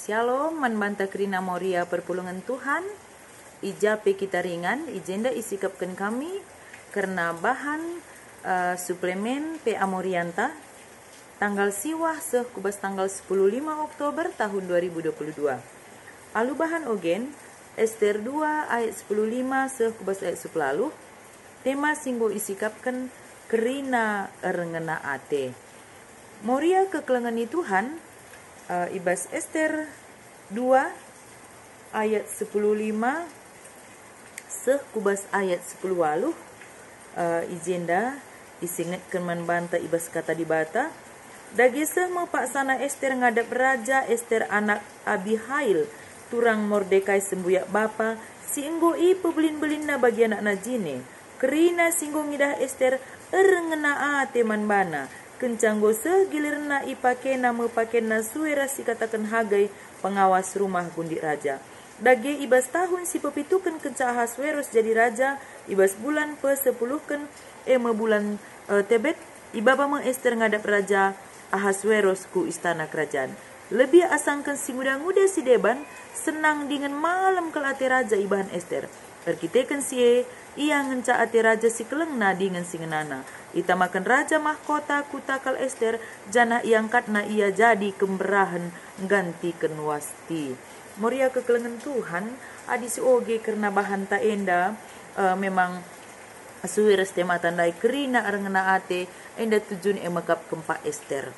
Shalom, manbanta Krina Moria perpulungan Tuhan. Ijape kita ringan, ijenda isikapkan kami karena bahan suplemen PA Morianta tanggal siwah kubas tanggal 15 Oktober tahun 2022. Alu bahan ogen Ester 2 ayat 15 kubas ayat 10. Tema singgo isikapkan Krina rengena ate. Moria kekelengani Tuhan ibas Ester 2 ayat 15 kubas ayat 10 walu ijenda isingatkan manbanta ibas kata dibata dagi semua paksana Ester ngadap raja Ester anak Abihail turang Mordekai sembuyak bapa singgo i pebelin-belinna bagi anak najine kerina singgo ngidah Ester erengena ate manbana kencanggo segilirna ipakena mepakena suera si katakan hagai pengawas rumah gundik raja. Dage ibas tahun si pepitukan kenca Ahasweros jadi raja, ibas bulan pe-10 bulan Tebet, ibaba me Ester ngadap raja Ahasweros ku istana kerajaan. Lebih asangkan si muda-muda si Deban senang dengan malam kelate raja ibahan Ester. Perkitekan si ia ngenca ate raja si kelengna dengan si ngenana. Ita makan raja mahkota kutakal Ester jana iangkatna ia jadi kemberahan ganti kenwasti. Moria kekelengan Tuhan adi si oge karena bahan ta enda memang suwiras tema tandai kerina rengena ate enda tujun emakap kempa Ester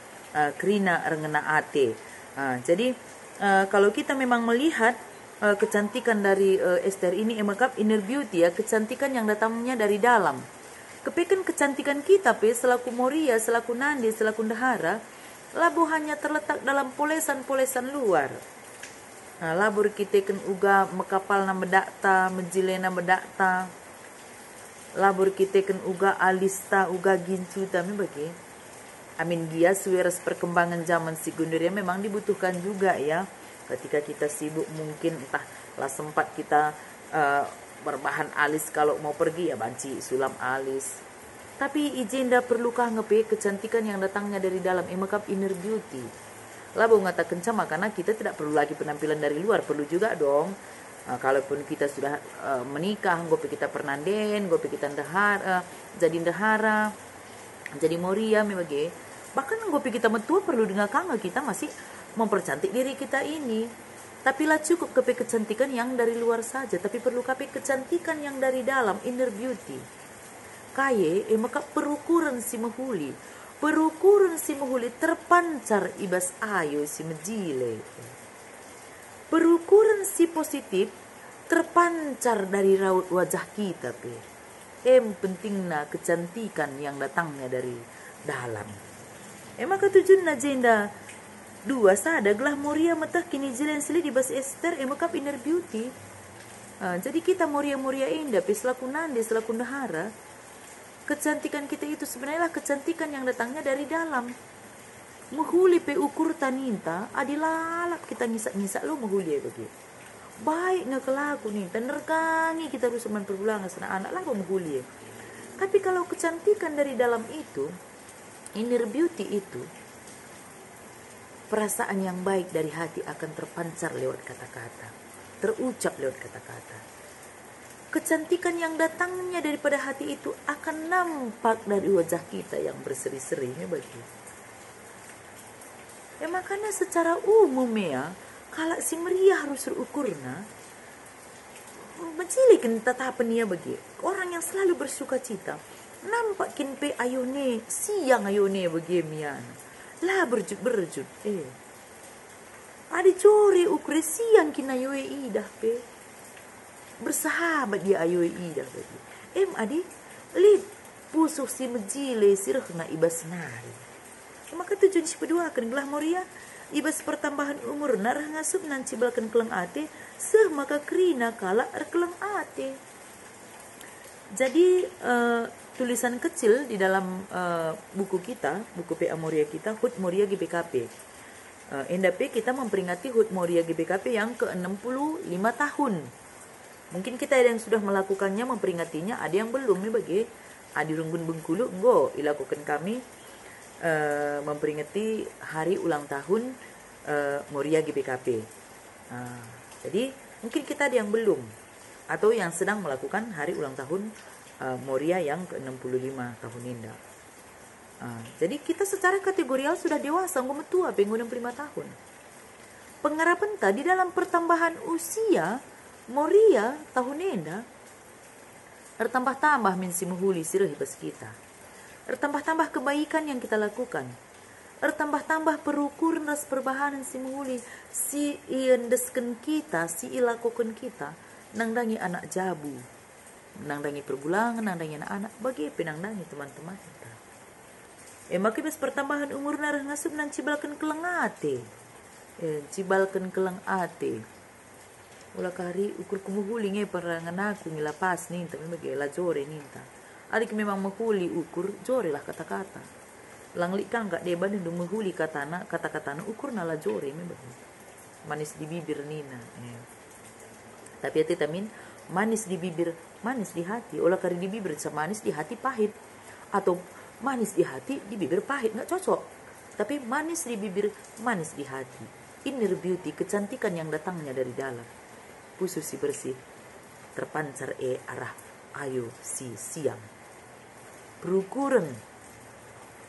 kerina rengena ate. Jadi kalau kita memang melihat kecantikan dari Ester ini emakap inner beauty ya, kecantikan yang datangnya dari dalam. Kepekan kecantikan kita selaku Moria, selaku Nandi, selaku Dahara, labu hanya terletak dalam polesan-polesan luar. Labur kita kan uga mekapal na medakta, menjilena medakta. Labur kita kan uga alista, uga gincu tami bagi. Amin dia suweras perkembangan zaman si gunduria memang dibutuhkan juga ya. Ketika kita sibuk mungkin entahlah sempat kita berbahan alis kalau mau pergi ya banci sulam alis. Tapi ijenda perlukah ngepe kecantikan yang datangnya dari dalam emakap inner beauty. Labu ngatakan sama karena kita tidak perlu lagi penampilan dari luar, perlu juga dong. Kalaupun kita sudah menikah, gope kita pernanden, gope kita dahara, jadi Moria memang bahkan gope kita metua perlu dengan kanga kita masih mempercantik diri kita ini. Tapi lah cukup kepe kecantikan yang dari luar saja, tapi perlu kepe kecantikan yang dari dalam, inner beauty. Kaye maka perukuran si mahuli. Perukuran si mahuli terpancar ibas ayo si mejile. Perukuran si positif terpancar dari raut wajah kita pe. Pentingna kecantikan yang datangnya dari dalam. Maka tujuan agenda dua sadaglah Moria metah kini jilen seli di bas Ester emakap inner beauty. Jadi kita Moria indah selaku Nandi selaku Dahara. Kecantikan kita itu sebenarnya kecantikan yang datangnya dari dalam. Menghuli pe ukur taninta adilalap kita ngisak-ngisak lo menghuli ya bagi. Baik ngakelaku nih tenerkangi kita harus seman perbulangan sana anak lah menghuli ya. Tapi kalau kecantikan dari dalam itu inner beauty itu perasaan yang baik dari hati akan terpancar lewat kata-kata, terucap lewat kata-kata. Kecantikan yang datangnya daripada hati itu akan nampak dari wajah kita yang berseri-seri bagi. Makanya secara umum ya, kalau si Maria harus terukurna, mencilikan tatapan dia bagi orang yang selalu bersuka cita, nampakin pe ayone siang ayone bagi mian. Lah berjut adi curi ukre siang kina yoe idah pe bersahabat dia ayoe idah bagi adi lid pusuk si mejile sirhna ibas nari maka tujuan si kedua akan gelah Moria ibas pertambahan umur narah ngasup nan cibalkan keleng ate seh maka krina kala keleng ate. Jadi tulisan kecil di dalam buku kita, buku PA Moria kita, HUT Moria GBKP. NDP kita memperingati HUT Moria GBKP yang ke-65 tahun. Mungkin kita ada yang sudah melakukannya, memperingatinya, ada yang belum nih bagi Adi Runggun Bengkulu, dilakukan kami memperingati hari ulang tahun Moria GBKP. Jadi mungkin kita ada yang belum atau yang sedang melakukan hari ulang tahun Moria yang ke-65 tahun Indah. Jadi kita secara kategorial sudah dewasa, ngomong tua, pengen 65 tahun. Pengharapan tadi dalam pertambahan usia Moria tahun Indah, bertambah-tambah min simuhuli sirah hibas kita. Bertambah-tambah kebaikan yang kita lakukan. Bertambah-tambah perukuran ras perbahanan simuhuli si iendesken kita, si ilakukan kita, nangdangi anak jabu, nangdangi perbulangan, nangdangi anak-anak, bagi penangdangi teman-teman kita. Maka bes pertambahan umur narah ngasup nan cibalkan kelang ate. Cibalkan kelang ate. Ulah kari ukur kumuhuli nge perangan aku ngilapas ninta, memang la jore ninta. Adik memang menghuli ukur jore lah kata-kata. Langlik kan gak deban dan menghuli kata-kata ukur nala jore memang. Manis di bibir nina. Tapi hati tamin manis di bibir, manis di hati. Ulah kari di bibir sama manis di hati pahit. Atau manis di hati di bibir pahit, nggak cocok. Tapi manis di bibir, manis di hati. Inner beauty, kecantikan yang datangnya dari dalam. Pusu si bersih, terpancar arah ayo si siang. Perukuran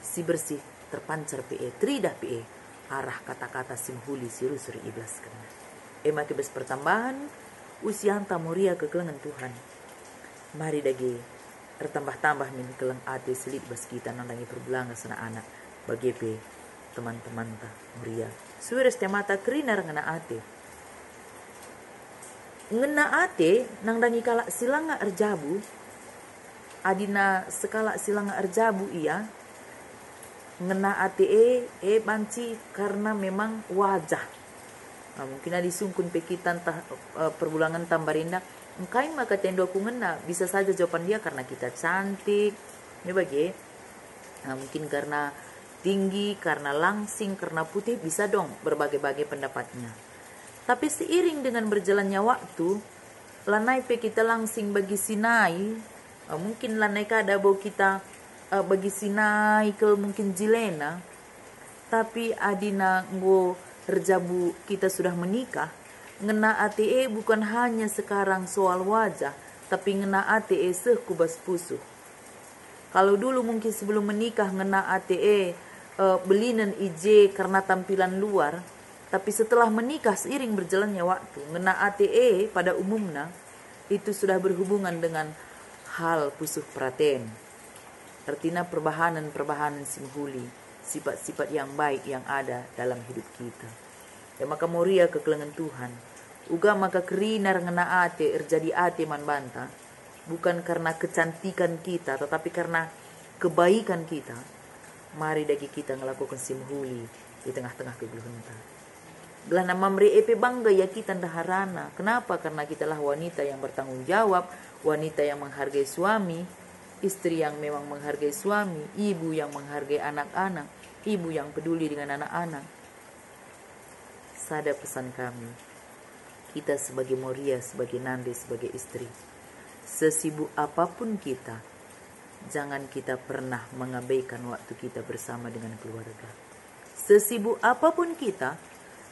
si bersih, terpancar tridah arah kata-kata simhuli si rusuri iblas kena. Maka bes pertambahan usia Moria kekelengan Tuhan. Mari dagi bertambah-tambah min kelang ate selit bas kita nandangi perbulangan sana anak bagi teman-teman ta Moria. Suweres temata krinar ngena ate nangdangi kala silanga erjabu adina sekala silanga erjabu iya ngena ate banci karena memang wajah. Mungkin ada disungkun pekitan perbulangan tambarinda engkai maka tendo aku ngena, bisa saja jawaban dia karena kita cantik, ini bagi. Mungkin karena tinggi, karena langsing, karena putih, bisa dong berbagai-bagai pendapatnya. Tapi seiring dengan berjalannya waktu, lanai pe kita langsing bagi sinai, mungkin lanai kada bau kita bagi sinai ke mungkin jilena, tapi adina ngo terjabu kita sudah menikah. Ngena ate bukan hanya sekarang soal wajah, tapi ngena ate sekubas pusuh. Kalau dulu mungkin sebelum menikah ngena ate belinan ije karena tampilan luar, tapi setelah menikah seiring berjalannya waktu, ngena ate pada umumnya itu sudah berhubungan dengan hal pusuh praten. Artinya perbahanan simhuli, sifat-sifat yang baik yang ada dalam hidup kita. Maka Moria kekelengan Tuhan. Uga maka kerinar ngena ate erjadi ate man banta. Bukan karena kecantikan kita, tetapi karena kebaikan kita. Mari dagi kita ngelakukan simhuli di tengah-tengah kegeluhanta. Belah nama mri epe bangga ya kita ndaharana. Kenapa? Karena kitalah wanita yang bertanggung jawab, wanita yang menghargai suami, istri yang memang menghargai suami, ibu yang menghargai anak-anak, ibu yang peduli dengan anak-anak. Sada pesan kami, kita sebagai Moria, sebagai Nande, sebagai istri, sesibuk apapun kita, jangan kita pernah mengabaikan waktu kita bersama dengan keluarga. Sesibuk apapun kita,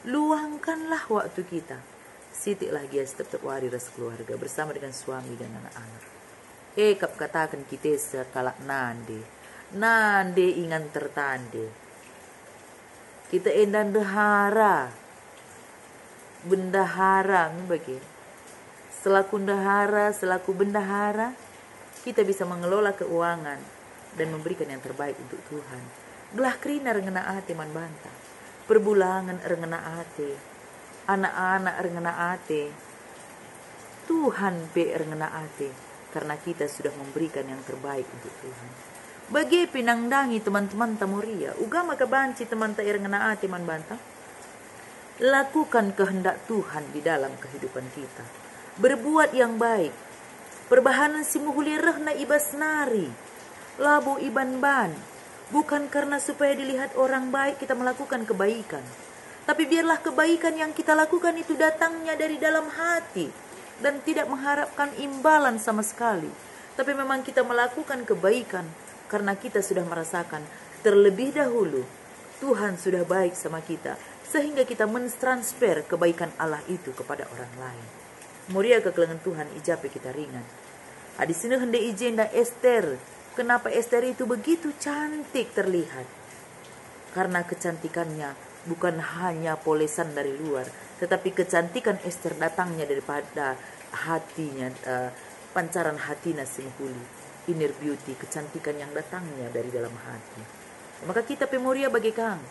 luangkanlah waktu kita. Sitiklah dia setiap hari ras keluarga bersama dengan suami dan anak-anak. Kap katakan kita sekalak Nande ingan tertande. Kita endan dehara, bendahara bagi. Selaku bendahara, kita bisa mengelola keuangan dan memberikan yang terbaik untuk Tuhan. Gelah krina rengena ate man banta. Perbulangan rengena ate. Anak-anak rengena ate. Tuhan pe rengena ate. Karena kita sudah memberikan yang terbaik untuk Tuhan. Bagi pinangdangi teman-teman Moria, uga maka banci teman ta rengena ate man banta. Lakukan kehendak Tuhan di dalam kehidupan kita. Berbuat yang baik. Perbahanan simuhuli rehna ibas nari. Labo iban ban. Bukan karena supaya dilihat orang baik kita melakukan kebaikan. Tapi biarlah kebaikan yang kita lakukan itu datangnya dari dalam hati. Dan tidak mengharapkan imbalan sama sekali. Tapi memang kita melakukan kebaikan. Karena kita sudah merasakan terlebih dahulu Tuhan sudah baik sama kita. sehingga kita mentransfer kebaikan Allah itu kepada orang lain. Muria kekelengan Tuhan ijape kita ringan. Di sini hendak ijenda Esther. Kenapa Esther itu begitu cantik terlihat? Karena kecantikannya bukan hanya polesan dari luar, tetapi kecantikan Esther datangnya daripada hatinya, pancaran hatinya simhuli, inner beauty, kecantikan yang datangnya dari dalam hati. Maka kita pemuria bagi kang,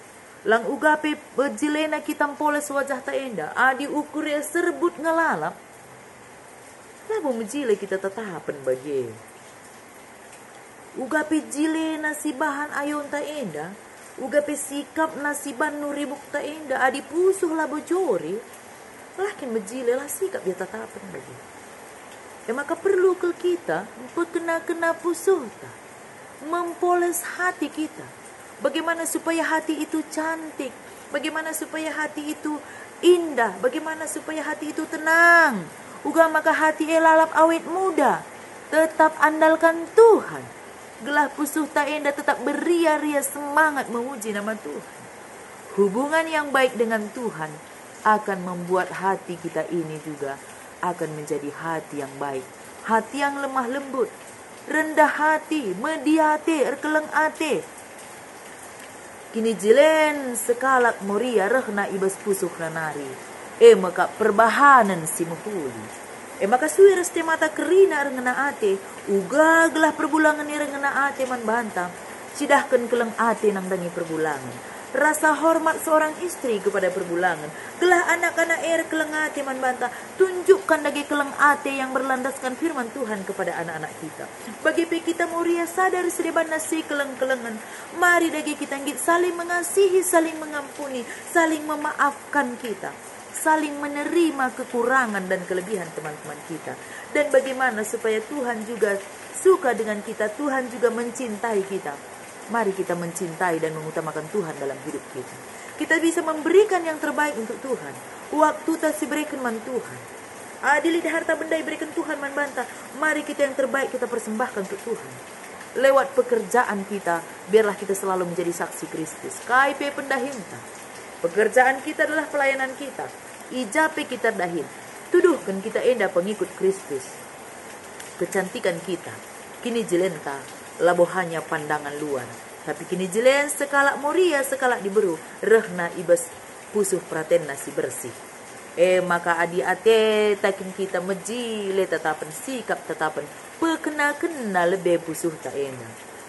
lang ugape bejilena kita poles wajah ta enda, adi ukur ya serbut ngelalap, labu menjile kita tetapan bagi. Ugape jile nasibahan ayon ta enda, ugape sikap nasiban nuribuk ta enda, adi pusuh labo jori, lakin menjile lah sikap ya tetapan bagi. Maka perlu ke kita kena pusuh ta, mempoles hati kita. Bagaimana supaya hati itu cantik, bagaimana supaya hati itu indah, bagaimana supaya hati itu tenang. Uga maka hati lalap awet muda, tetap andalkan Tuhan. Gelah pusuh tak enda tetap beria-ria semangat memuji nama Tuhan. Hubungan yang baik dengan Tuhan akan membuat hati kita ini juga akan menjadi hati yang baik, hati yang lemah lembut, rendah hati, mediate, erkeleng ate. Kini jilen sekalak moria rehna ibas pusuh nanari. Maka perbahanan si muhuli. Maka suwi reste mata kerina rengena ate. Uga gelah perbulangan ni rengena ate man banta. Sidahkan keleng ate nang dangi perbulangan. Rasa hormat seorang istri kepada perbulangan. Gelah anak-anak keleng ate man banta. Tunjukkan dagi keleng ate yang berlandaskan firman Tuhan kepada anak-anak kita. Bagi kita muria sadar sedeban nasi keleng-kelengan. Mari dagi kita saling mengasihi, saling mengampuni, saling memaafkan kita. Saling menerima kekurangan dan kelebihan teman-teman kita. Dan bagaimana supaya Tuhan juga suka dengan kita, Tuhan juga mencintai kita. Mari kita mencintai dan mengutamakan Tuhan dalam hidup kita. Kita bisa memberikan yang terbaik untuk Tuhan. Waktu tak diberikan man Tuhan. Adilit harta benda diberikan Tuhan man banta. Mari kita yang terbaik kita persembahkan untuk Tuhan. Lewat pekerjaan kita, biarlah kita selalu menjadi saksi Kristus. KIP pendahinta. Pekerjaan kita adalah pelayanan kita. Ijape kita dahin. Tuduhkan kita enda pengikut Kristus. Kecantikan kita kini jelenta labo hanya pandangan luar. Tapi kini jelen sekalak moria sekalak diberu. Rehna ibas pusuh praten nasi bersih. Maka adi ate takin kita mejile tetapan sikap tetapan pekena-kena lebih pusuh tak enda.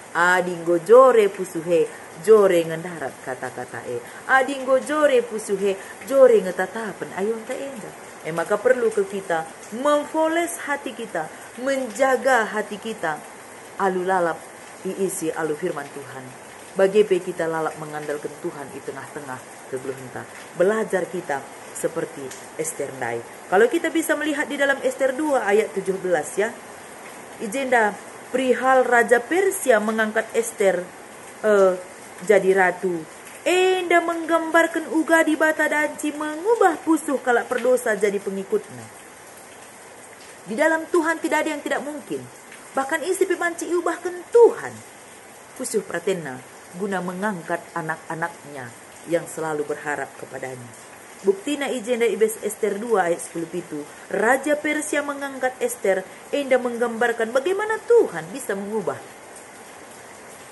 Adinggo jore pusuhe jore ngendarat kata-kata adinggo jore pusuhe jore ngetatapan ayon ta enda. Maka perlu ke kita memfoles hati kita, menjaga hati kita alu lalap diisi alu firman Tuhan. Bagi kita lalap mengandalkan Tuhan di tengah-tengah kegeluhenta. Belajar kita seperti Esther Dai. Kalau kita bisa melihat di dalam Esther 2 ayat 17 ya. Ijenda perihal Raja Persia mengangkat Esther jadi ratu. Enda menggambarkan uga di bata danci mengubah pusuh kalak perdosa jadi pengikutnya. Di dalam Tuhan tidak ada yang tidak mungkin. Bahkan isi pemanci ubahkan Tuhan. Pusuh pratena guna mengangkat anak-anaknya yang selalu berharap kepadanya. Buktina ijenda ibes Esther 2 ayat 10 itu. Raja Persia mengangkat Esther. Enda menggambarkan bagaimana Tuhan bisa mengubah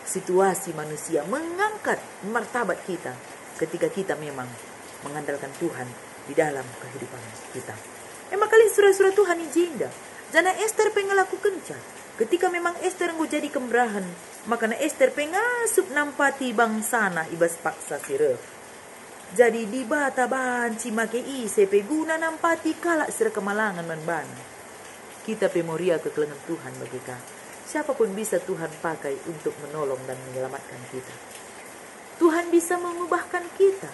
situasi manusia. Mengangkat martabat kita. Ketika kita memang mengandalkan Tuhan di dalam kehidupan kita. Kali surah-surah Tuhan ijenda. Jana Esther pengalaku kenca. Ketika memang Esther jadi kemerahan. Maka Esther pengasup nampati bangsana ibas paksa sireh. Jadi di bata banci make ise peguna nampati kalak sira kemalangan manbana. Kita pemoria kekelengan Tuhan bagi kita. Siapapun bisa Tuhan pakai untuk menolong dan menyelamatkan kita. Tuhan bisa mengubahkan kita.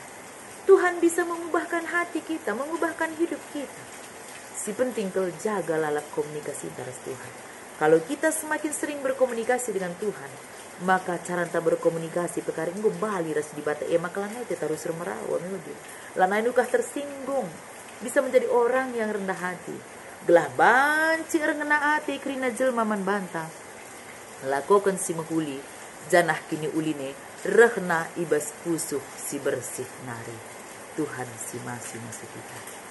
Tuhan bisa mengubahkan hati kita, mengubahkan hidup kita. Si penting kau jaga lalap komunikasi antara Tuhan. Kalau kita semakin sering berkomunikasi dengan Tuhan, maka cara tak berkomunikasi perkara ini bali ras di bata maka lanai kita harus remerawa melodi lanai nukah tersinggung bisa menjadi orang yang rendah hati gelah banci rengena ate krina jelma man banta lakukan si mahuli janah kini uline rehna ibas pusuh si bersih nari. Tuhan si masih kita.